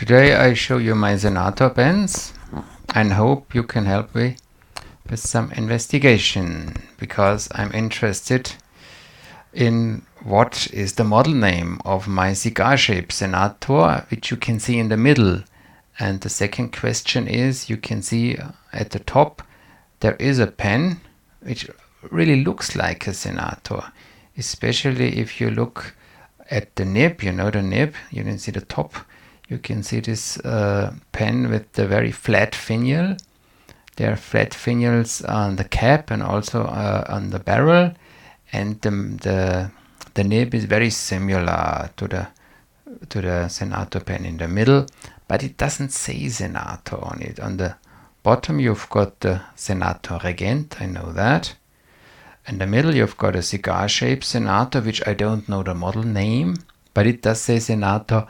Today I show you my Senator pens and hope you can help me with some investigation, because I'm interested in what is the model name of my cigar-shaped Senator, which you can see in the middle. And the second question is, you can see at the top there is a pen which really looks like a Senator, especially if you look at the nib. You know the nib, you can see the top. You can see this pen with the very flat finial. There are flat finials on the cap and also on the barrel, and the nib is very similar to the Senator pen in the middle, but it doesn't say Senator on it. On the bottom you've got the Senator Regent, I know that. In the middle you've got a cigar-shaped Senator, which I don't know the model name, but it does say Senator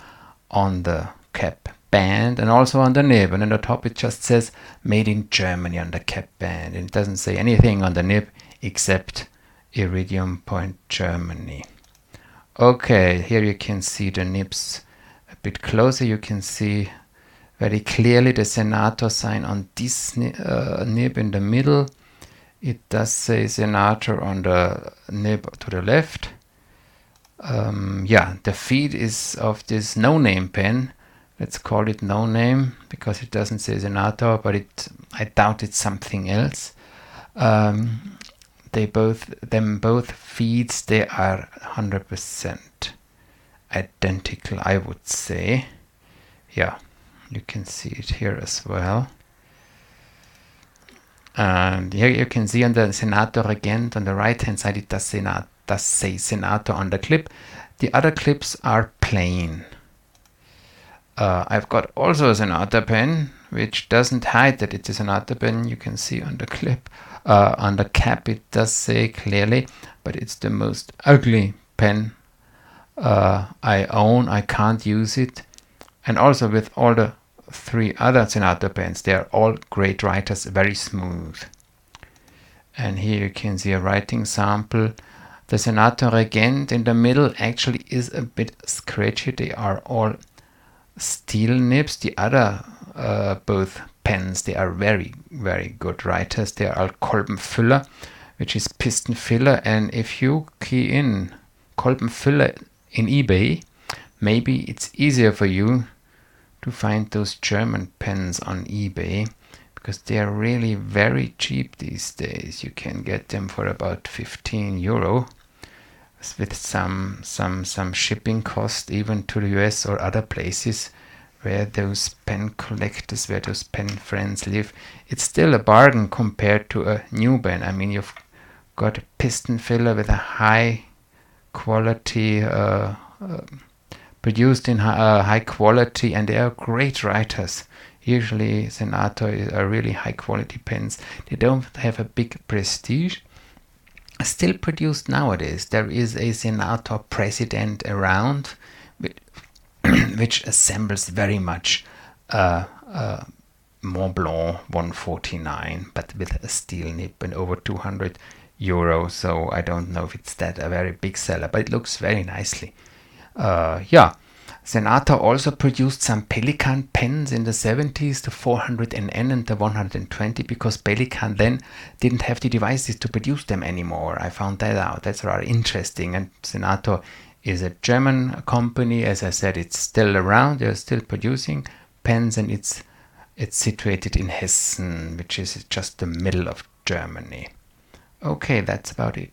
on the cap band and also on the nib, and on the top it just says made in Germany on the cap band, and it doesn't say anything on the nib except Iridium Point Germany. Okay, here you can see the nibs a bit closer. You can see very clearly the Senator sign on this nib in the middle. It does say Senator on the nib to the left. Yeah, the feed is of this no-name pen. Let's call it no-name because it doesn't say Senator, but I doubt it's something else. Both feeds, they are 100% identical, I would say. Yeah, you can see it here as well. And here you can see on the Senator Regent on the right hand side it does say Senator on the clip. The other clips are plain. I've got also a Senator pen which doesn't hide that it's a Senator pen. You can see on the clip, on the cap it does say clearly, but it's the most ugly pen I own. I can't use it. And also with all the three other Senator pens, they are all great writers, very smooth. And here you can see a writing sample. The Senator Regent in the middle actually is a bit scratchy. They are all steel nibs. The other both pens, they are very, very good writers. They are all Kolbenfüller, which is piston filler. And if you key in Kolbenfüller in eBay, maybe it's easier for you to find those German pens on eBay, because they are really very cheap these days. You can get them for about 15 euro with some shipping cost even to the US or other places where those pen collectors, where those pen friends live. It's still a bargain compared to a new pen. I mean, you've got a piston filler with a high quality produced in high quality, and they are great writers. Usually Senator are really high quality pens. They don't have a big prestige. Still produced nowadays. There is a Senator President around which assembles very much Mont Blanc 149, but with a steel nib and over 200 euro. So I don't know if it's that a very big seller, but it looks very nicely. Yeah, Senator also produced some Pelikan pens in the 70s, the 400NN and the 120, because Pelikan then didn't have the devices to produce them anymore. I found that out. That's rather interesting. And Senator is a German company. As I said, it's still around. They're still producing pens, and it's situated in Hessen, which is just the middle of Germany. Okay, that's about it.